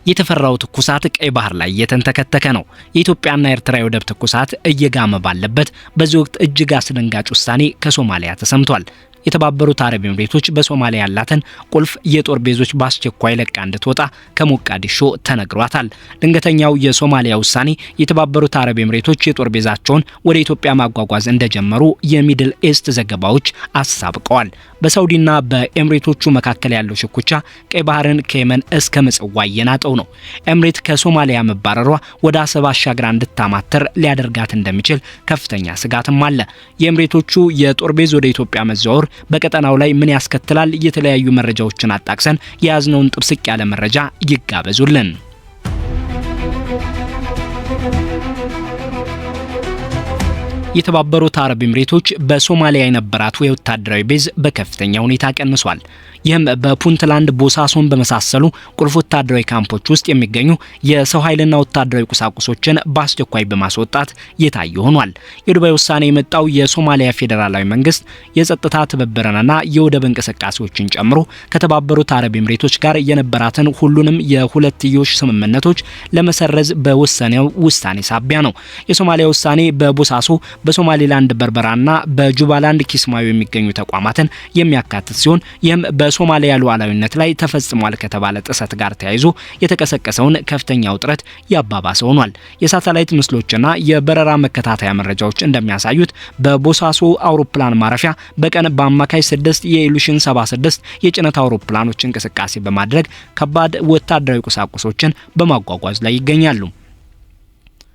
የተፈራው ትኩሳት ቀይ ባህር ላይ የተንተከተከ ነው። የኢትዮጵያና ኤርትራ የወደብ ትኩሳት እየጋመ ባለበት በዚህ ወቅት እጅግ አስደንጋጭ ውሳኔ ከሶማሊያ ተሰምቷል። የተባበሩት አረብ ኤምሬቶች በሶማሊያ ያላትን ቁልፍ የጦር ቤዞች በአስቸኳይ ለቃ እንድትወጣ ከሞቃዲሾ ተነግሯታል። ድንገተኛው የሶማሊያ ውሳኔ የተባበሩት አረብ ኤምሬቶች የጦር ቤዛቸውን ወደ ኢትዮጵያ ማጓጓዝ እንደጀመሩ የሚድል ኢስት ዘገባዎች አሳብቀዋል። በሳውዲና በኤምሬቶቹ መካከል ያለው ሽኩቻ ቀይ ባህርን ከየመን እስከ ምጽዋ እየናጠው ነው። ኤምሬት ከሶማሊያ መባረሯ ወደ አሰብ አሻግራ እንድታማተር ሊያደርጋት እንደሚችል ከፍተኛ ስጋትም አለ። የኤምሬቶቹ የጦር ቤዝ ወደ ኢትዮጵያ መዛወር በቀጠናው ላይ ምን ያስከትላል? የተለያዩ መረጃዎችን አጣቅሰን የያዝነውን ጥብስቅ ያለ መረጃ ይጋበዙልን። የተባበሩት አረብ ኤምሬቶች በሶማሊያ የነበራት ወታደራዊ ቤዝ በከፍተኛ ሁኔታ ቀንሷል። ይህም በፑንትላንድ ቦሳሶን በመሳሰሉ ቁልፍ ወታደራዊ ካምፖች ውስጥ የሚገኙ የሰው ኃይልና ወታደራዊ ቁሳቁሶችን በአስቸኳይ በማስወጣት የታየ ሆኗል። የዱባይ ውሳኔ የመጣው የሶማሊያ ፌዴራላዊ መንግስት የጸጥታ ትብብርንና የወደብ እንቅስቃሴዎችን ጨምሮ ከተባበሩት አረብ ኤምሬቶች ጋር የነበራትን ሁሉንም የሁለትዮሽ ስምምነቶች ለመሰረዝ በወሰነው ውሳኔ ሳቢያ ነው። የሶማሊያ ውሳኔ በቦሳሶ በሶማሊላንድ በርበራና በጁባላንድ ኪስማዮ የሚገኙ ተቋማትን የሚያካትት ሲሆን ይህም በሶማሊያ ሉዓላዊነት ላይ ተፈጽሟል ከተባለ ጥሰት ጋር ተያይዞ የተቀሰቀሰውን ከፍተኛ ውጥረት ያባባሰ ሆኗል። የሳተላይት ምስሎችና የበረራ መከታተያ መረጃዎች እንደሚያሳዩት በቦሳሶ አውሮፕላን ማረፊያ በቀን በአማካይ 6 የኢሉሽን 76 የጭነት አውሮፕላኖች እንቅስቃሴ በማድረግ ከባድ ወታደራዊ ቁሳቁሶችን በማጓጓዝ ላይ ይገኛሉ።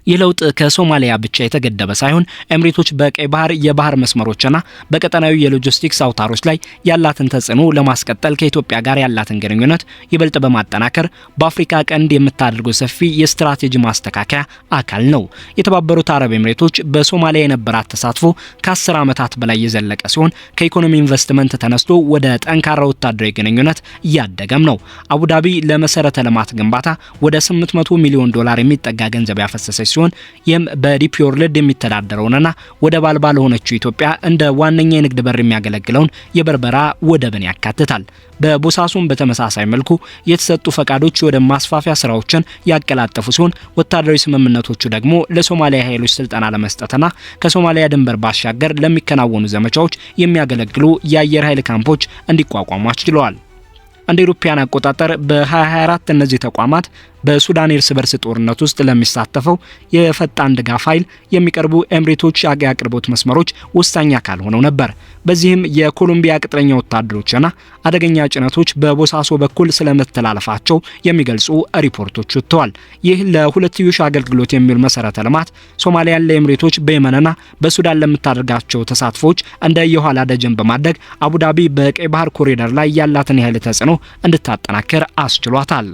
ይህ ለውጥ ከሶማሊያ ብቻ የተገደበ ሳይሆን ኤምሬቶች በቀይ ባህር የባህር መስመሮችና በቀጠናዊ የሎጂስቲክስ አውታሮች ላይ ያላትን ተጽዕኖ ለማስቀጠል ከኢትዮጵያ ጋር ያላትን ግንኙነት ይበልጥ በማጠናከር በአፍሪካ ቀንድ የምታደርገው ሰፊ የስትራቴጂ ማስተካከያ አካል ነው። የተባበሩት አረብ ኤምሬቶች በሶማሊያ የነበራት ተሳትፎ ከ10 ዓመታት በላይ የዘለቀ ሲሆን ከኢኮኖሚ ኢንቨስትመንት ተነስቶ ወደ ጠንካራ ወታደራዊ ግንኙነት እያደገም ነው። አቡዳቢ ለመሰረተ ልማት ግንባታ ወደ $800 ሚሊዮን የሚጠጋ ገንዘብ ያፈሰሰች ሲሆን ይህም በዲፒ ወርልድ የሚተዳደረውንና ወደብ አልባ ለሆነችው ኢትዮጵያ እንደ ዋነኛ የንግድ በር የሚያገለግለውን የበርበራ ወደብን ያካትታል። በቦሳሶም በተመሳሳይ መልኩ የተሰጡ ፈቃዶች ወደ ማስፋፊያ ስራዎችን ያቀላጠፉ ሲሆን ወታደራዊ ስምምነቶቹ ደግሞ ለሶማሊያ ኃይሎች ስልጠና ለመስጠትና ከሶማሊያ ድንበር ባሻገር ለሚከናወኑ ዘመቻዎች የሚያገለግሉ የአየር ኃይል ካምፖች እንዲቋቋሙ አስችለዋል። እንደ ኢሮፒያን አቆጣጠር በ2024 እነዚህ ተቋማት በሱዳን እርስ በርስ ጦርነት ውስጥ ለሚሳተፈው የፈጣን ድጋፍ ኃይል የሚቀርቡ ኤምሬቶች የአቅርቦት መስመሮች ወሳኝ አካል ሆነው ነበር። በዚህም የኮሎምቢያ ቅጥረኛ ወታደሮችና አደገኛ ጭነቶች በቦሳሶ በኩል ስለመተላለፋቸው የሚገልጹ ሪፖርቶች ወጥተዋል። ይህ ለሁለትዮሽ አገልግሎት የሚውል መሰረተ ልማት ሶማሊያን ለኤምሬቶች በየመንና በሱዳን ለምታደርጋቸው ተሳትፎች እንደ የኋላ ደጀን በማድረግ አቡዳቢ በቀይ ባህር ኮሪደር ላይ ያላትን የኃይል ተጽዕኖ እንድታጠናክር አስችሏታል።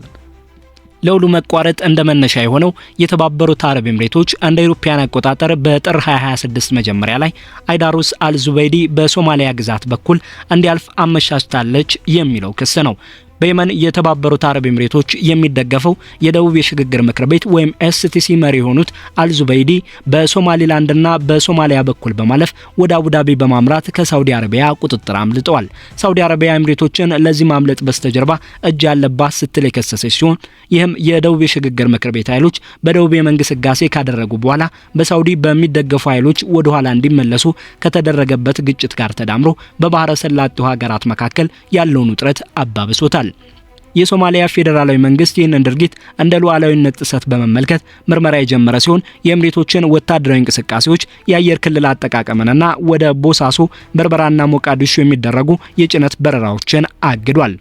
ለሁሉ መቋረጥ እንደ መነሻ የሆነው የተባበሩት አረብ ኤምሬቶች እንደ አውሮፓውያን አቆጣጠር በጥር 2026 መጀመሪያ ላይ አይዳሩስ አልዙበይዲ በሶማሊያ ግዛት በኩል እንዲያልፍ አመቻችታለች የሚለው ክስ ነው። በየመን የተባበሩት አረብ ኤምሬቶች የሚደገፈው የደቡብ የሽግግር ምክር ቤት ወይም ኤስቲሲ መሪ የሆኑት አልዙበይዲ በሶማሊላንድና በሶማሊያ በኩል በማለፍ ወደ አቡዳቢ በማምራት ከሳውዲ አረቢያ ቁጥጥር አምልጠዋል። ሳውዲ አረቢያ ኤምሬቶችን ለዚህ ማምለጥ በስተጀርባ እጅ ያለባት ስትል የከሰሰች ሲሆን ይህም የደቡብ የሽግግር ምክር ቤት ኃይሎች በደቡብ የመንግስት ህጋሴ ካደረጉ በኋላ በሳውዲ በሚደገፉ ኃይሎች ወደ ኋላ እንዲመለሱ ከተደረገበት ግጭት ጋር ተዳምሮ በባህረ ሰላጤው ሀገራት መካከል ያለውን ውጥረት አባብሶታል። የሶማሊያ ፌዴራላዊ መንግስት ይህንን ድርጊት እንደ ሉዓላዊነት ጥሰት በመመልከት ምርመራ የጀመረ ሲሆን የኤምሬቶችን ወታደራዊ እንቅስቃሴዎች፣ የአየር ክልል አጠቃቀምንና ወደ ቦሳሶ፣ በርበራና ሞቃዲሾ የሚደረጉ የጭነት በረራዎችን አግዷል።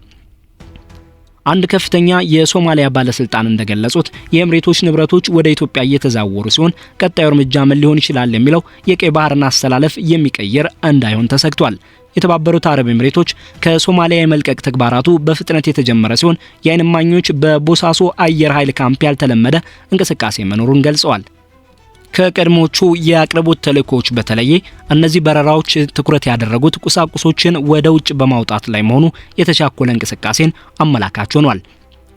አንድ ከፍተኛ የሶማሊያ ባለስልጣን እንደገለጹት የኤምሬቶች ንብረቶች ወደ ኢትዮጵያ እየተዛወሩ ሲሆን ቀጣዩ እርምጃ ምን ሊሆን ይችላል የሚለው የቀይ ባህርን አስተላለፍ የሚቀይር እንዳይሆን ተሰግቷል። የተባበሩት አረብ ኤምሬቶች ከሶማሊያ የመልቀቅ ተግባራቱ በፍጥነት የተጀመረ ሲሆን የዓይን እማኞች በቦሳሶ አየር ኃይል ካምፕ ያልተለመደ እንቅስቃሴ መኖሩን ገልጸዋል። ከቀድሞቹ የአቅርቦት ተልእኮዎች በተለየ እነዚህ በረራዎች ትኩረት ያደረጉት ቁሳቁሶችን ወደ ውጭ በማውጣት ላይ መሆኑ የተቻኮለ እንቅስቃሴን አመላካች ሆኗል።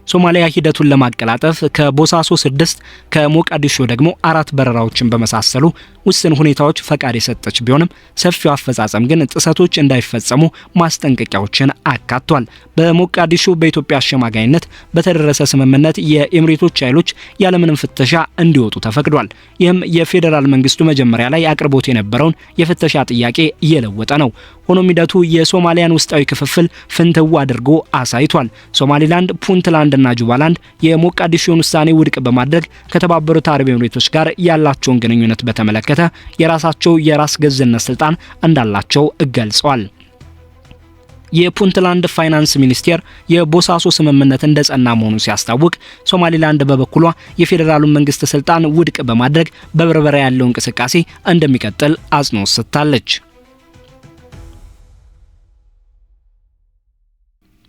ሶማሊያ ሂደቱን ለማቀላጠፍ ከቦሳሶ 6 ከሞቃዲሾ ደግሞ 4 በረራዎችን በመሳሰሉ ውስን ሁኔታዎች ፈቃድ የሰጠች ቢሆንም ሰፊው አፈጻጸም ግን ጥሰቶች እንዳይፈጸሙ ማስጠንቀቂያዎችን አካቷል። በሞቃዲሾ በኢትዮጵያ አሸማጋይነት በተደረሰ ስምምነት የኤምሬቶች ኃይሎች ያለምንም ፍተሻ እንዲወጡ ተፈቅዷል። ይህም የፌዴራል መንግስቱ መጀመሪያ ላይ አቅርቦት የነበረውን የፍተሻ ጥያቄ እየለወጠ ነው። ሆኖም ሂደቱ የሶማሊያን ውስጣዊ ክፍፍል ፍንትው አድርጎ አሳይቷል። ሶማሊላንድ፣ ፑንትላንድና ጁባላንድ የሞቃዲሾን ውሳኔ ውድቅ በማድረግ ከተባበሩት አረብ ኤምሬቶች ጋር ያላቸውን ግንኙነት በተመለከተ የራሳቸው የራስ ገዝነት ስልጣን እንዳላቸው ገልጸዋል። የፑንትላንድ ፋይናንስ ሚኒስቴር የቦሳሶ ስምምነት እንደጸና መሆኑን ሲያስታውቅ፣ ሶማሊላንድ በበኩሏ የፌዴራሉን መንግስት ስልጣን ውድቅ በማድረግ በበርበራ ያለው እንቅስቃሴ እንደሚቀጥል አጽንኦት ሰጥታለች።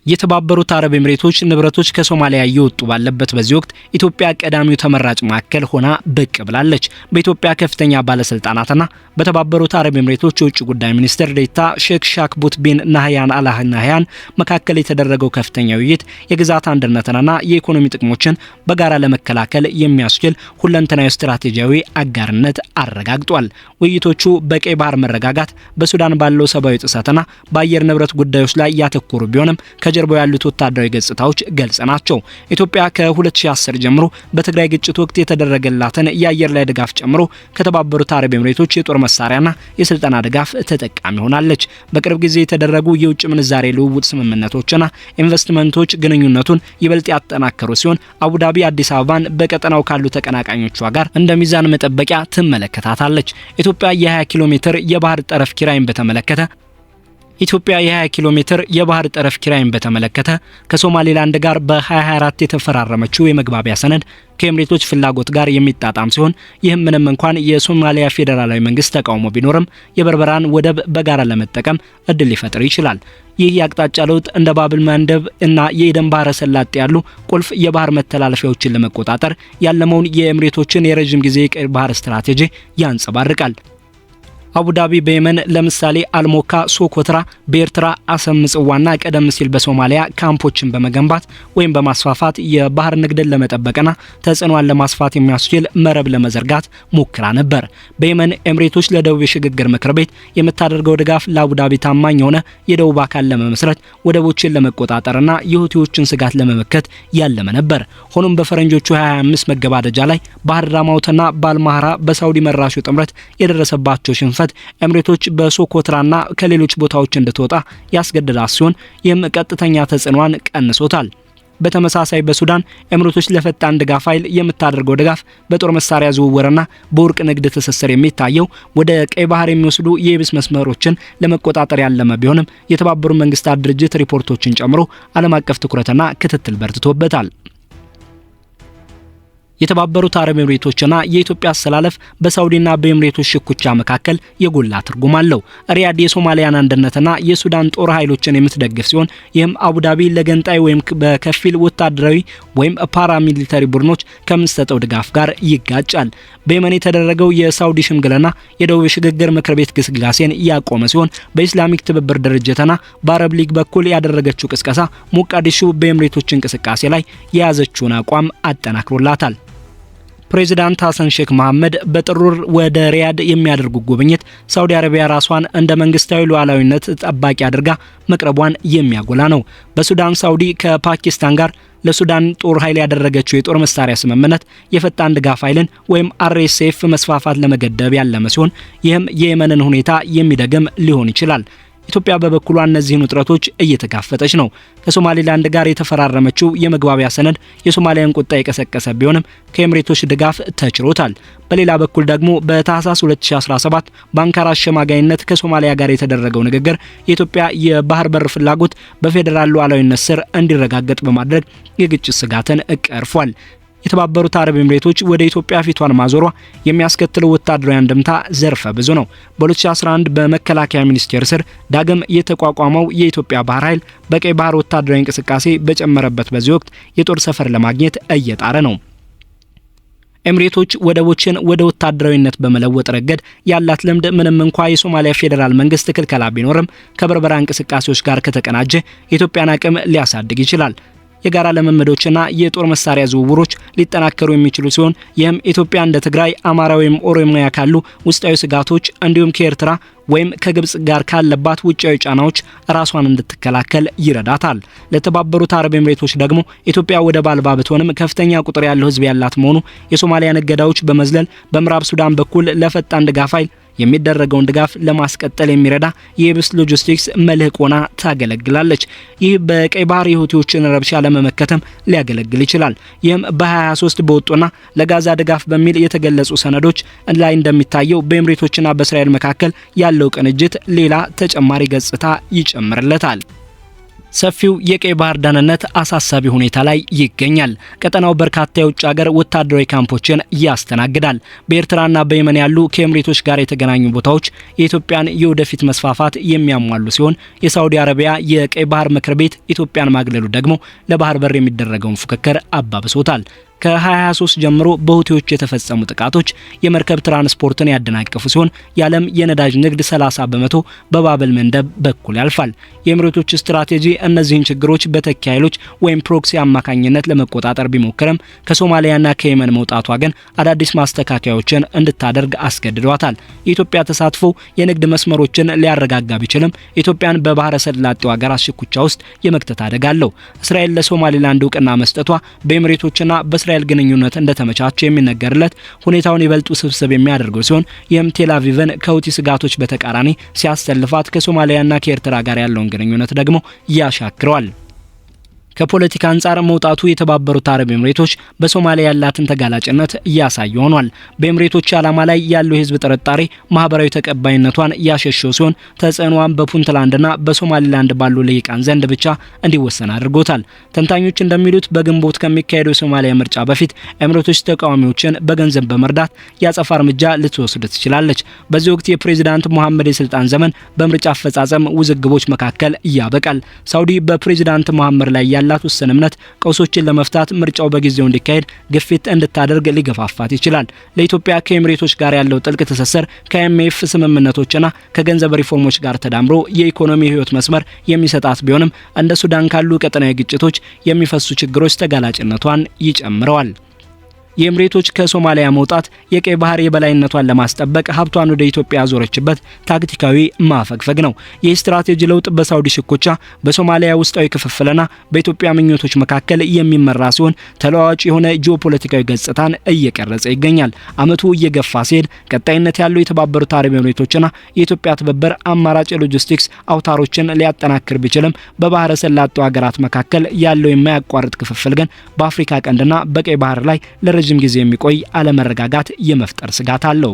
የተባበሩት አረብ ኤምሬቶች ንብረቶች ከሶማሊያ እየወጡ ባለበት በዚህ ወቅት ኢትዮጵያ ቀዳሚው ተመራጭ ማዕከል ሆና ብቅ ብላለች። በኢትዮጵያ ከፍተኛ ባለስልጣናትና በተባበሩት አረብ ኤምሬቶች የውጭ ጉዳይ ሚኒስትር ዴኤታ ሼክ ሻክቡት ቢን ናህያን አል ናህያን መካከል የተደረገው ከፍተኛ ውይይት የግዛት አንድነትንና የኢኮኖሚ ጥቅሞችን በጋራ ለመከላከል የሚያስችል ሁለንተናዊ ስትራቴጂያዊ አጋርነት አረጋግጧል። ውይይቶቹ በቀይ ባህር መረጋጋት፣ በሱዳን ባለው ሰብአዊ ጥሰትና በአየር ንብረት ጉዳዮች ላይ ያተኮሩ ቢሆንም ከጀርባው ያሉት ወታደራዊ ገጽታዎች ገልጽ ናቸው። ኢትዮጵያ ከ2010 ጀምሮ በትግራይ ግጭት ወቅት የተደረገላትን የአየር ላይ ድጋፍ ጨምሮ ከተባበሩት አረብ ኤምሬቶች የጦር መሳሪያና የስልጠና ድጋፍ ተጠቃሚ ሆናለች። በቅርብ ጊዜ የተደረጉ የውጭ ምንዛሬ ልውውጥ ስምምነቶችና ኢንቨስትመንቶች ግንኙነቱን ይበልጥ ያጠናከሩ ሲሆን አቡዳቢ አዲስ አበባን በቀጠናው ካሉ ተቀናቃኞቿ ጋር እንደ ሚዛን መጠበቂያ ትመለከታታለች። ኢትዮጵያ የ20 ኪሎ ሜትር የባህር ጠረፍ ኪራይን በተመለከተ ከሶማሊላንድ ጋር በ2024 የተፈራረመችው የመግባቢያ ሰነድ ከኤምሬቶች ፍላጎት ጋር የሚጣጣም ሲሆን ይህም ምንም እንኳን የሶማሊያ ፌዴራላዊ መንግስት ተቃውሞ ቢኖርም የበርበራን ወደብ በጋራ ለመጠቀም እድል ሊፈጥር ይችላል። ይህ የአቅጣጫ ለውጥ እንደ ባብል መንደብ እና የኤደን ባህረ ሰላጤ ያሉ ቁልፍ የባህር መተላለፊያዎችን ለመቆጣጠር ያለመውን የኤምሬቶችን የረጅም ጊዜ የቀይ ባህር ስትራቴጂ ያንጸባርቃል። አቡዳቢ በየመን ለምሳሌ አልሞካ፣ ሶኮትራ፣ በኤርትራ አሰብ፣ ምጽዋና ቀደም ሲል በሶማሊያ ካምፖችን በመገንባት ወይም በማስፋፋት የባህር ንግድን ለመጠበቅና ተጽዕኖን ለማስፋት የሚያስችል መረብ ለመዘርጋት ሞክራ ነበር። በየመን ኤምሬቶች ለደቡብ የሽግግር ምክር ቤት የምታደርገው ድጋፍ ለአቡዳቢ ታማኝ የሆነ የደቡብ አካል ለመመስረት ወደቦችን ለመቆጣጠርና የሁቲዎችን ስጋት ለመመከት ያለመ ነበር። ሆኖም በፈረንጆቹ 25 መገባደጃ ላይ ባህር ዳማውትና ባልማህራ በሳውዲ መራሹ ጥምረት የደረሰባቸው ሽንፈት ኤምሬቶች በሶኮትራና ከሌሎች ቦታዎች እንድትወጣ ያስገድዳት ሲሆን ይህም ቀጥተኛ ተጽዕኖን ቀንሶታል። በተመሳሳይ በሱዳን ኤምሬቶች ለፈጣን ድጋፍ ኃይል የምታደርገው ድጋፍ በጦር መሳሪያ ዝውውርና በወርቅ ንግድ ትስስር የሚታየው ወደ ቀይ ባህር የሚወስዱ የየብስ መስመሮችን ለመቆጣጠር ያለመ ቢሆንም የተባበሩት መንግስታት ድርጅት ሪፖርቶችን ጨምሮ ዓለም አቀፍ ትኩረትና ክትትል በርትቶበታል። የተባበሩት አረብ ኤምሬቶችና የኢትዮጵያ አሰላለፍ በሳውዲና በኤምሬቶች ሽኩቻ መካከል የጎላ ትርጉም አለው። ሪያድ የሶማሊያን አንድነትና የሱዳን ጦር ኃይሎችን የምትደግፍ ሲሆን ይህም አቡዳቢ ለገንጣይ ወይም በከፊል ወታደራዊ ወይም ፓራሚሊታሪ ቡድኖች ከምትሰጠው ድጋፍ ጋር ይጋጫል። በየመን የተደረገው የሳውዲ ሽምግልና የደቡብ ሽግግር ምክር ቤት ግስጋሴን ያቆመ ሲሆን በኢስላሚክ ትብብር ድርጅትና በአረብ ሊግ በኩል ያደረገችው ቅስቀሳ ሞቃዲሾ በኤምሬቶች እንቅስቃሴ ላይ የያዘችውን አቋም አጠናክሮላታል። ፕሬዚዳንት ሐሰን ሼክ መሐመድ በጥር ወር ወደ ሪያድ የሚያደርጉ ጉብኝት ሳውዲ አረቢያ ራሷን እንደ መንግስታዊ ሉዓላዊነት ጠባቂ አድርጋ መቅረቧን የሚያጎላ ነው። በሱዳን ሳውዲ ከፓኪስታን ጋር ለሱዳን ጦር ኃይል ያደረገችው የጦር መሳሪያ ስምምነት የፈጣን ድጋፍ ኃይልን ወይም አርኤስኤፍ መስፋፋት ለመገደብ ያለመ ሲሆን ይህም የየመንን ሁኔታ የሚደግም ሊሆን ይችላል። ኢትዮጵያ በበኩሏ እነዚህን ውጥረቶች እየተጋፈጠች ነው። ከሶማሊላንድ ጋር የተፈራረመችው የመግባቢያ ሰነድ የሶማሊያን ቁጣ የቀሰቀሰ ቢሆንም ከኤምሬቶች ድጋፍ ተችሮታል። በሌላ በኩል ደግሞ በታህሳስ 2017 በአንካራ አሸማጋይነት ከሶማሊያ ጋር የተደረገው ንግግር የኢትዮጵያ የባህር በር ፍላጎት በፌዴራል ሉዓላዊነት ስር እንዲረጋገጥ በማድረግ የግጭት ስጋትን ቀርፏል። የተባበሩት አረብ ኤምሬቶች ወደ ኢትዮጵያ ፊቷን ማዞሯ የሚያስከትለው ወታደራዊ አንድምታ ዘርፈ ብዙ ነው። በ2011 በመከላከያ ሚኒስቴር ስር ዳግም የተቋቋመው የኢትዮጵያ ባህር ኃይል በቀይ ባህር ወታደራዊ እንቅስቃሴ በጨመረበት በዚህ ወቅት የጦር ሰፈር ለማግኘት እየጣረ ነው። ኤምሬቶች ወደቦችን ወደ ወታደራዊነት በመለወጥ ረገድ ያላት ልምድ ምንም እንኳ የሶማሊያ ፌዴራል መንግስት ክልከላ ቢኖርም ከበርበራ እንቅስቃሴዎች ጋር ከተቀናጀ የኢትዮጵያን አቅም ሊያሳድግ ይችላል። የጋራ ልምምዶችና የጦር መሳሪያ ዝውውሮች ሊጠናከሩ የሚችሉ ሲሆን ይህም ኢትዮጵያ እንደ ትግራይ፣ አማራ ወይም ኦሮሚያ ካሉ ውስጣዊ ስጋቶች እንዲሁም ከኤርትራ ወይም ከግብጽ ጋር ካለባት ውጫዊ ጫናዎች ራሷን እንድትከላከል ይረዳታል። ለተባበሩት አረብ ኤምሬቶች ደግሞ ኢትዮጵያ ወደብ አልባ ብትሆንም ከፍተኛ ቁጥር ያለው ሕዝብ ያላት መሆኑ የሶማሊያን እገዳዎች በመዝለል በምዕራብ ሱዳን በኩል ለፈጣን ድጋፍ ኃይል የሚደረገውን ድጋፍ ለማስቀጠል የሚረዳ የየብስ ሎጂስቲክስ መልህቅ ሆና ታገለግላለች። ይህ በቀይ ባህር የሁቲዎችን ረብሻ ለመመከተም ሊያገለግል ይችላል። ይህም በ2023 በወጡና ለጋዛ ድጋፍ በሚል የተገለጹ ሰነዶች ላይ እንደሚታየው በኤምሬቶችና በእስራኤል መካከል ያለው ቅንጅት ሌላ ተጨማሪ ገጽታ ይጨምርለታል። ሰፊው የቀይ ባህር ደህንነት አሳሳቢ ሁኔታ ላይ ይገኛል። ቀጠናው በርካታ የውጭ ሀገር ወታደራዊ ካምፖችን ያስተናግዳል። በኤርትራና በየመን ያሉ ከኤምሬቶች ጋር የተገናኙ ቦታዎች የኢትዮጵያን የወደፊት መስፋፋት የሚያሟሉ ሲሆን የሳውዲ አረቢያ የቀይ ባህር ምክር ቤት ኢትዮጵያን ማግለሉ ደግሞ ለባህር በር የሚደረገውን ፉክክር አባብሶታል። ከ2023 ጀምሮ በሁቲዎች የተፈጸሙ ጥቃቶች የመርከብ ትራንስፖርትን ያደናቀፉ ሲሆን የዓለም የነዳጅ ንግድ 30% በባበል መንደብ በኩል ያልፋል። የኤምሬቶች ስትራቴጂ እነዚህን ችግሮች በተኪ ኃይሎች ወይም ፕሮክሲ አማካኝነት ለመቆጣጠር ቢሞክርም ከሶማሊያና ከየመን መውጣቷ ግን አዳዲስ ማስተካከያዎችን እንድታደርግ አስገድዷታል። የኢትዮጵያ ተሳትፎ የንግድ መስመሮችን ሊያረጋጋ ቢችልም ኢትዮጵያን በባህረ ሰላጤው ሀገራት ሽኩቻ ውስጥ የመክተት አደጋ አለው። እስራኤል ለሶማሊላንድ እውቅና መስጠቷ በኤምሬቶችና በእስራኤል ግንኙነት እንደተመቻቸ የሚነገርለት ሁኔታውን ይበልጥ ውስብስብ የሚያደርገው ሲሆን ይህም ቴል አቪቭን ከሁቲ ስጋቶች በተቃራኒ ሲያሰልፋት ከሶማሊያና ከኤርትራ ጋር ያለውን ግንኙነት ደግሞ ያሻክረዋል። ከፖለቲካ አንጻር መውጣቱ የተባበሩት አረብ ኤምሬቶች በሶማሊያ ያላትን ተጋላጭነት እያሳየ ሆኗል። በኤምሬቶች ዓላማ ላይ ያለው የህዝብ ጥርጣሬ ማህበራዊ ተቀባይነቷን ያሸሸው ሲሆን ተጽዕኖዋን በፑንትላንድና በሶማሊላንድ ባሉ ልሂቃን ዘንድ ብቻ እንዲወሰን አድርጎታል። ተንታኞች እንደሚሉት በግንቦት ከሚካሄደው የሶማሊያ ምርጫ በፊት ኤምሬቶች ተቃዋሚዎችን በገንዘብ በመርዳት ያጸፋ እርምጃ ልትወስድ ትችላለች። በዚህ ወቅት የፕሬዝዳንት መሐመድ የስልጣን ዘመን በምርጫ አፈጻጸም ውዝግቦች መካከል ያበቃል። ሳውዲ በፕሬዝዳንት መሐመድ ላይ ያላት ውስን እምነት ቀውሶችን ለመፍታት ምርጫው በጊዜው እንዲካሄድ ግፊት እንድታደርግ ሊገፋፋት ይችላል። ለኢትዮጵያ ከኤምሬቶች ጋር ያለው ጥልቅ ትስስር ከአይኤምኤፍ ስምምነቶችና ከገንዘብ ሪፎርሞች ጋር ተዳምሮ የኢኮኖሚ ህይወት መስመር የሚሰጣት ቢሆንም እንደ ሱዳን ካሉ ቀጠናዊ ግጭቶች የሚፈሱ ችግሮች ተጋላጭነቷን ይጨምረዋል። የኤምሬቶች ከሶማሊያ መውጣት የቀይ ባህር የበላይነቷን ለማስጠበቅ ሀብቷን ወደ ኢትዮጵያ ያዞረችበት ታክቲካዊ ማፈግፈግ ነው። ይህ ስትራቴጂ ለውጥ በሳውዲ ሽኩቻ፣ በሶማሊያ ውስጣዊ ክፍፍልና በኢትዮጵያ ምኞቶች መካከል የሚመራ ሲሆን ተለዋዋጭ የሆነ ጂኦፖለቲካዊ ገጽታን እየቀረጸ ይገኛል። አመቱ እየገፋ ሲሄድ ቀጣይነት ያለው የተባበሩት አረብ ኤምሬቶችና የኢትዮጵያ ትብብር አማራጭ ሎጂስቲክስ አውታሮችን ሊያጠናክር ቢችልም በባህረ ሰላጤው ሀገራት መካከል ያለው የማያቋርጥ ክፍፍል ግን በአፍሪካ ቀንድና በቀይ ባህር ላይ ለረጅም ጊዜ የሚቆይ አለመረጋጋት የመፍጠር ስጋት አለው።